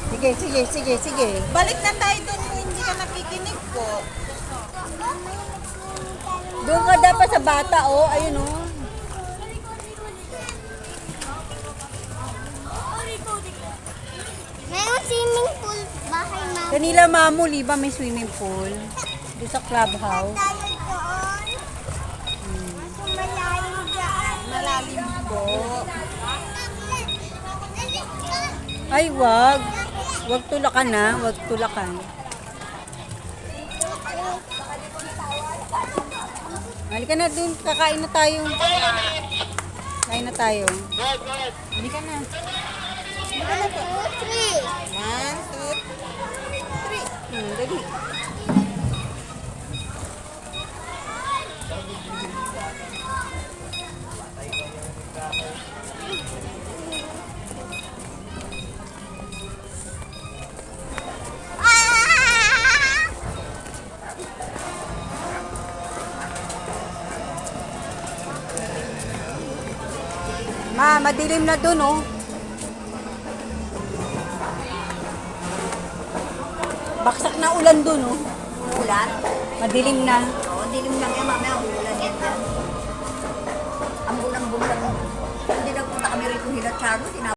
Sige, sige, sige, sige. Balik na tayo doon kung hindi ka nakikinig po. Doon ka dapat sa bata, oh. Ayun, oh. Mayroong swimming pool bahay mama. Kanila mamuli ba may swimming pool? Doon sa clubhouse. Tayo doon. Mas malalim dyan. Malalim po. Ay, wag. Wag tulakan na. Wag tulakan. Halika na dun. Kakain na tayo. Kain na tayo. Hindi ka na. 1, 2, 3. 1, 2, 3. Dali. Ma, madilim na dun, oh. Baksak na ulan dun, oh. Ulan? Madilim na. Oo, dilim lang yan. Mamaya ulan yan dyan. Ang bulang-bulang. Hindi nagpunta kami rito hila Charo.